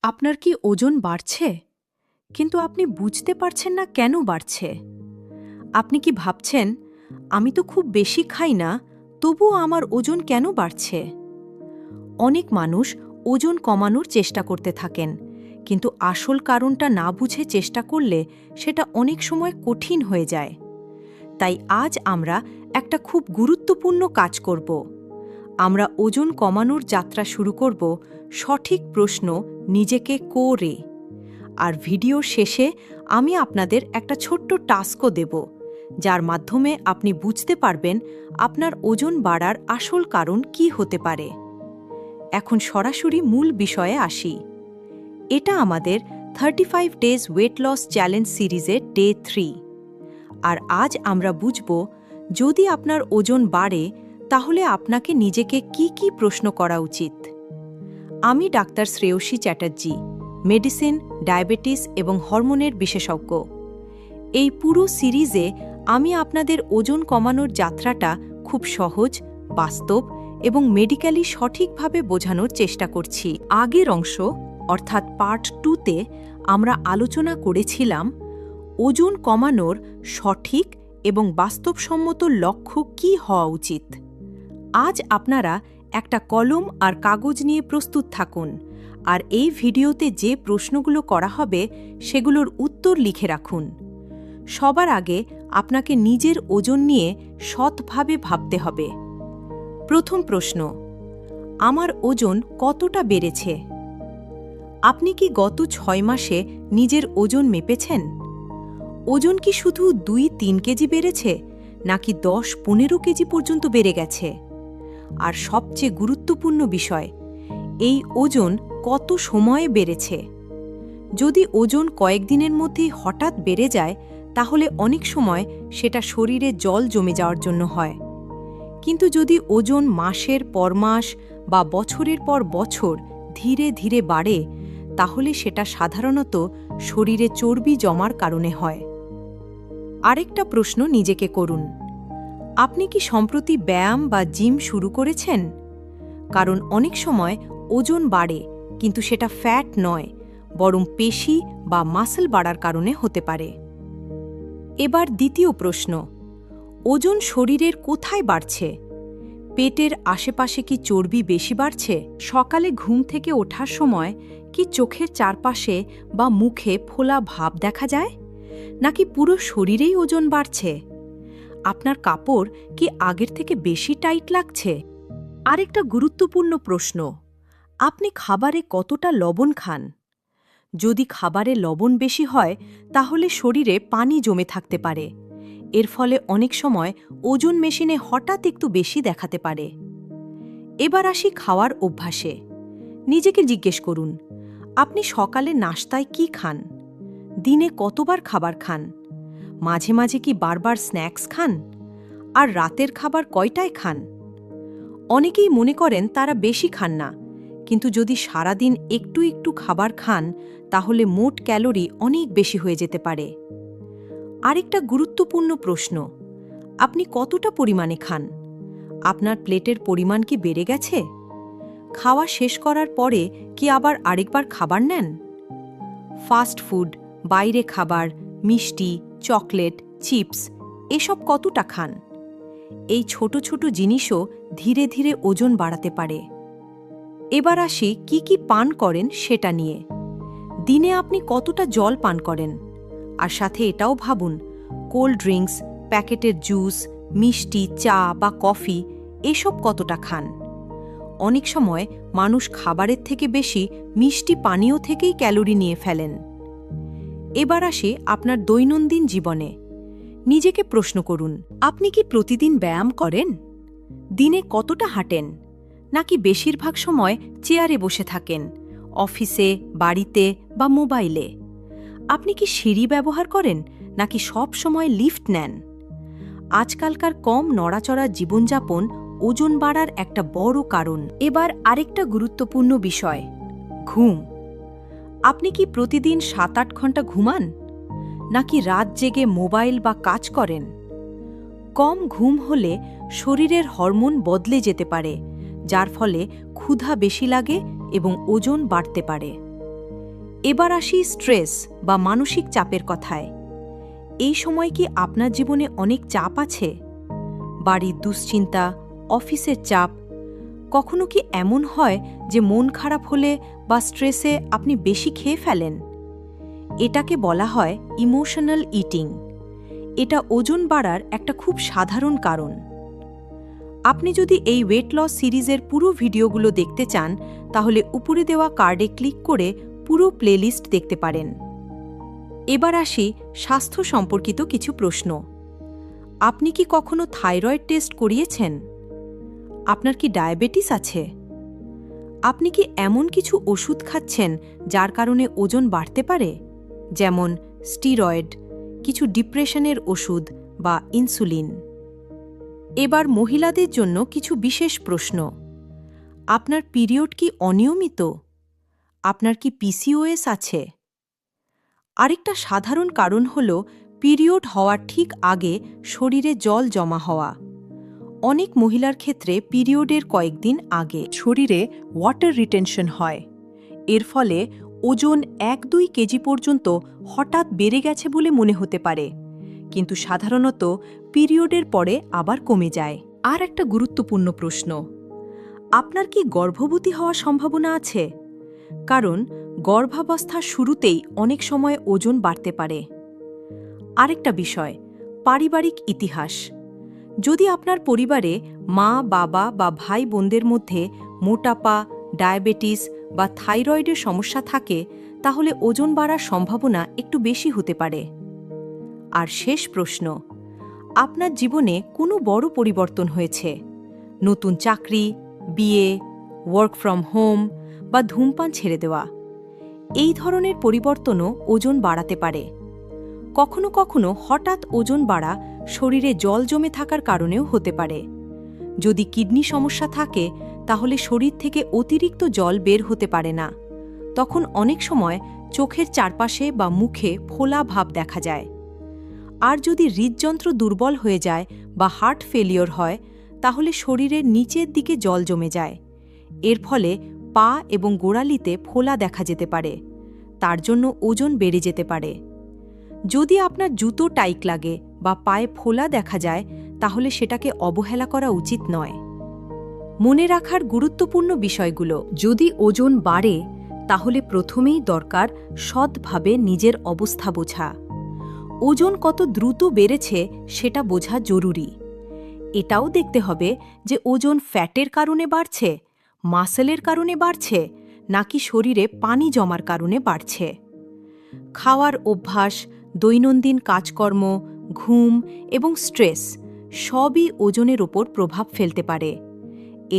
আপনার কি ওজন বাড়ছে কিন্তু আপনি বুঝতে পারছেন না কেন বাড়ছে? আপনি কি ভাবছেন, আমি তো খুব বেশি খাই না, তবুও আমার ওজন কেন বাড়ছে? অনেক মানুষ ওজন কমানোর চেষ্টা করতে থাকেন, কিন্তু আসল কারণটা না বুঝে চেষ্টা করলে সেটা অনেক সময় কঠিন হয়ে যায়। তাই আজ আমরা একটা খুব গুরুত্বপূর্ণ কাজ করব। আমরা ওজন কমানোর যাত্রা শুরু করব সঠিক প্রশ্ন নিজেকে করে। আর ভিডিওর শেষে আমি আপনাদের একটা ছোট্ট টাস্কও দেব, যার মাধ্যমে আপনি বুঝতে পারবেন আপনার ওজন বাড়ার আসল কারণ কী হতে পারে। এখন সরাসরি মূল বিষয়ে আসি। এটা আমাদের 35 ডেজ ওয়েট লস চ্যালেঞ্জ সিরিজের ডে 3। আর আজ আমরা বুঝব, যদি আপনার ওজন বাড়ে তাহলে আপনাকে নিজেকে কি কি প্রশ্ন করা উচিত। আমি doctor Shreyasi Chatterjee, medicine, diabetes এবং হরমোনের বিশেষজ্ঞ। এই পুরো সিরিজে আমি আপনাদের ওজন কমানোর যাত্রাটা খুব সহজ, বাস্তব এবং মেডিক্যালি সঠিকভাবে বোঝানোর চেষ্টা করছি। আগের অংশ অর্থাৎ পার্ট 2তে আমরা আলোচনা করেছিলাম ওজন কমানোর সঠিক এবং বাস্তবসম্মত লক্ষ্য কী হওয়া উচিত। আজ আপনারা একটা কলম আর কাগজ নিয়ে প্রস্তুত থাকুন, আর এই ভিডিওতে যে প্রশ্নগুলো করা হবে সেগুলোর উত্তর লিখে রাখুন। সবার আগে আপনাকে নিজের ওজন নিয়ে সৎভাবে ভাবতে হবে। প্রথম প্রশ্ন, আমার ওজন কতটা বেড়েছে? আপনি কি গত 6 মাসে নিজের ওজন মেপেছেন? ওজন কি শুধু 2-3 কেজি বেড়েছে, নাকি 10-15 কেজি পর্যন্ত বেড়ে গেছে? আর সবচেয়ে গুরুত্বপূর্ণ বিষয়, এই ওজন কত সময়ে বেড়েছে? যদি ওজন কয়েকদিনের মধ্যেই হঠাৎ বেড়ে যায়, তাহলে অনেক সময় সেটা শরীরে জল জমে যাওয়ার জন্য হয়। কিন্তু যদি ওজন মাসের পর মাস বা বছরের পর বছর ধীরে ধীরে বাড়ে, তাহলে সেটা সাধারণত শরীরে চর্বি জমার কারণে হয়। আরেকটা প্রশ্ন নিজেকে করুন, আপনি কি সম্প্রতি ব্যায়াম বা জিম শুরু করেছেন? কারণ অনেক সময় ওজন বাড়ে, কিন্তু সেটা ফ্যাট নয়, বরং পেশি বা মাসল বাড়ার কারণে হতে পারে। এবার দ্বিতীয় প্রশ্ন, ওজন শরীরের কোথায় বাড়ছে? পেটের আশেপাশে কি চর্বি বেশি বাড়ছে? সকালে ঘুম থেকে ওঠার সময় কি চোখের চারপাশে বা মুখে ফোলা ভাব দেখা যায়? নাকি পুরো শরীরেই ওজন বাড়ছে? আপনার কাপড় কি আগের থেকে বেশি টাইট লাগছে? আরেকটা গুরুত্বপূর্ণ প্রশ্ন, আপনি খাবারে কতটা লবণ খান? যদি খাবারে লবণ বেশি হয়, তাহলে শরীরে পানি জমে থাকতে পারে। এর ফলে অনেক সময় ওজন মেশিনে হঠাৎ একটু বেশি দেখাতে পারে। এবার আসি খাওয়ার অভ্যাসে। নিজেকে জিজ্ঞেস করুন, আপনি সকালে নাশতায় কি খান? দিনে কতবার খাবার খান? মাঝে মাঝে কি বারবার স্ন্যাক্স খান? আর রাতের খাবার কয়টায় খান? অনেকেই মনে করেন তারা বেশি খান না, কিন্তু যদি সারাদিন একটু একটু খাবার খান, তাহলে মোট ক্যালোরি অনেক বেশি হয়ে যেতে পারে। আরেকটা গুরুত্বপূর্ণ প্রশ্ন, আপনি কতটা পরিমাণে খান? আপনার প্লেটের পরিমাণ কি বেড়ে গেছে? খাওয়া শেষ করার পরে কি আবার আরেকবার খাবার নেন? ফাস্ট ফুড, বাইরে খাবার, মিষ্টি, চকলেট, চিপস এসব কতটা খান? এই ছোট ছোট জিনিসও ধীরে ধীরে ওজন বাড়াতে পারে। এবার আসি কি কি পান করেন সেটা নিয়ে। দিনে আপনি কতটা জল পান করেন? আর সাথে এটাও ভাবুন, কোল্ড ড্রিঙ্কস, প্যাকেটের জুস, মিষ্টি, চা বা কফি এসব কতটা খান? অনেক সময় মানুষ খাবারের থেকে বেশি মিষ্টি পানীয় থেকেই ক্যালোরি নিয়ে ফেলেন। এবার আসি আপনার দৈনন্দিন জীবনে। নিজেকে প্রশ্ন করুন, আপনি কি প্রতিদিন ব্যায়াম করেন? দিনে কতটা হাঁটেন? নাকি বেশিরভাগ সময় চেয়ারে বসে থাকেন, অফিসে, বাড়িতে বা মোবাইলে? আপনি কি সিঁড়ি ব্যবহার করেন, নাকি সব সময় লিফট নেন? আজকালকার কম নড়াচড়া জীবনযাপন ওজন বাড়ার একটা বড় কারণ। এবার আরেকটা গুরুত্বপূর্ণ বিষয়, ঘুম। আপনি কি প্রতিদিন 7-8 ঘন্টা ঘুমান, নাকি রাত জেগে মোবাইল বা কাজ করেন? কম ঘুম হলে শরীরের হরমোন বদলে যেতে পারে, যার ফলে ক্ষুধা বেশি লাগে এবং ওজন বাড়তে পারে। এবার আসি স্ট্রেস বা মানসিক চাপের কথায়। এই সময় কি আপনার জীবনে অনেক চাপ আছে? বাড়ির দুশ্চিন্তা, অফিসের চাপ, কখনো কি এমন হয় যে মন খারাপ হলে বা স্ট্রেসে আপনি বেশি খেয়ে ফেলেন? এটাকে বলা হয় ইমোশনাল ইটিং। এটা ওজন বাড়ার একটা খুব সাধারণ কারণ। আপনি যদি এই ওয়েট লস সিরিজের পুরো ভিডিওগুলো দেখতে চান, তাহলে উপরে দেওয়া কার্ডে ক্লিক করে পুরো প্লেলিস্ট দেখতে পারেন। এবার আসি স্বাস্থ্য সম্পর্কিত কিছু প্রশ্ন। আপনি কি কখনো থাইরয়েড টেস্ট করিয়েছেন? আপনার কি ডায়াবেটিস আছে? আপনি কি এমন কিছু ওষুধ খাচ্ছেন যার কারণে ওজন বাড়তে পারে, যেমন স্টিরয়েড, কিছু ডিপ্রেশনের ওষুধ বা ইনসুলিন? এবার মহিলাদের জন্য কিছু বিশেষ প্রশ্ন। আপনার পিরিয়ড কি অনিয়মিত? আপনার কি পিসিওএস আছে? আরেকটা সাধারণ কারণ হল পিরিয়ড হওয়ার ঠিক আগে শরীরে জল জমা হওয়া। অনেক মহিলার ক্ষেত্রে পিরিয়ডের কয়েকদিন আগে শরীরে ওয়াটার রিটেনশন হয়। এর ফলে ওজন 1-2 কেজি পর্যন্ত হঠাৎ বেড়ে গেছে বলে মনে হতে পারে, কিন্তু সাধারণত পিরিয়ডের পরে আবার কমে যায়। আর একটা গুরুত্বপূর্ণ প্রশ্ন, আপনার কি গর্ভবতী হওয়ার সম্ভাবনা আছে? কারণ গর্ভাবস্থার শুরুতেই অনেক সময় ওজন বাড়তে পারে। আরেকটা বিষয়, পারিবারিক ইতিহাস। যদি আপনার পরিবারে মা, বাবা বা ভাই বোনদের মধ্যে মোটাপা, ডায়াবেটিস বা থাইরয়েডের সমস্যা থাকে, তাহলে ওজন বাড়ার সম্ভাবনা একটু বেশি হতে পারে। আর শেষ প্রশ্ন, আপনার জীবনে কোনো বড় পরিবর্তন হয়েছে? নতুন চাকরি, বিয়ে, ওয়ার্ক ফ্রম হোম বা ধূমপান ছেড়ে দেওয়া। এই ধরনের পরিবর্তনও ওজন বাড়াতে পারে। কখনো কখনো হঠাৎ ওজন বাড়া শরীরে জল জমে থাকার কারণেও হতে পারে। যদি কিডনি সমস্যা থাকে, তাহলে শরীর থেকে অতিরিক্ত জল বের হতে পারে না। তখন অনেক সময় চোখের চারপাশে বা মুখে ফোলা ভাব দেখা যায়। আর যদি হৃদযন্ত্র দুর্বল হয়ে যায় বা হার্ট ফেলিওর হয়, তাহলে শরীরের নিচের দিকে জল জমে যায়। এর ফলে পা এবং গোড়ালিতে ফোলা দেখা যেতে পারে। তার জন্য ওজন বেড়ে যেতে পারে। যদি আপনার জুতো টাইট লাগে বা পায়ে ফোলা দেখা যায়, তাহলে সেটাকে অবহেলা করা উচিত নয়। মনে রাখার গুরুত্বপূর্ণ বিষয়গুলো, যদি ওজন বাড়ে, তাহলে প্রথমেই দরকার সৎভাবে নিজের অবস্থা বোঝা। ওজন কত দ্রুত বেড়েছে সেটা বোঝা জরুরি। এটাও দেখতে হবে যে ওজন ফ্যাটের কারণে বাড়ছে, মাসেলের কারণে বাড়ছে, নাকি শরীরে পানি জমার কারণে বাড়ছে। খাওয়ার অভ্যাস, দৈনন্দিন কাজকর্ম, ঘুম এবং স্ট্রেস সবই ওজনের ওপর প্রভাব ফেলতে পারে।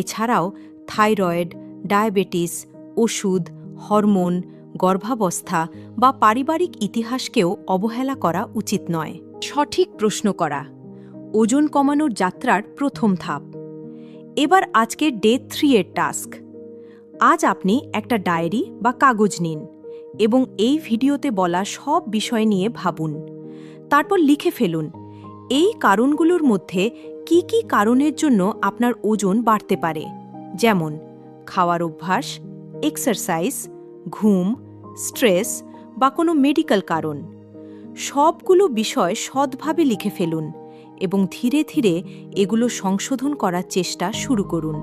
এছাড়াও থাইরয়েড, ডায়াবেটিস, ওষুধ, হরমোন, গর্ভাবস্থা বা পারিবারিক ইতিহাসকেও অবহেলা করা উচিত নয়। সঠিক প্রশ্ন করা ওজন কমানোর যাত্রার প্রথম ধাপ। এবার আজকের ডে 3 এর টাস্ক। আজ আপনি একটা ডায়েরি বা কাগজ নিন এবং এই ভিডিওতে বলা সব বিষয় নিয়ে ভাবুন। তারপর লিখে ফেলুন এই কারণগুলোর মধ্যে কি কি কারণের জন্য আপনার ওজন বাড়তে পারে, যেমন খাওয়ার অভ্যাস, এক্সারসাইজ, ঘুম, স্ট্রেস বা কোনো মেডিকেল কারণ। সবগুলো বিষয় সৎভাবে লিখে ফেলুন এবং ধীরে ধীরে এগুলো সংশোধন করার চেষ্টা শুরু করুন।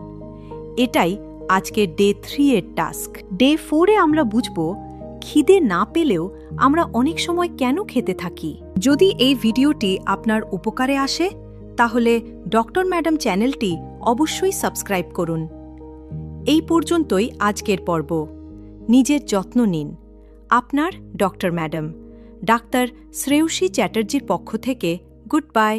এটাই আজকের ডে 3 এর টাস্ক। ডে 4 এ আমরা বুঝব খিদে না পেলেও আমরা অনেক সময় কেন খেতে থাকি। যদি এই ভিডিওটি আপনার উপকারে আসে, তাহলে ডক্টর ম্যাডাম চ্যানেলটি অবশ্যই সাবস্ক্রাইব করুন। এই পর্যন্তই আজকের পর্ব। নিজের যত্ন নিন। আপনার ডক্টর ম্যাডাম, ডাক্তার শ্রেয়সী চ্যাটার্জির পক্ষ থেকে গুড বাই।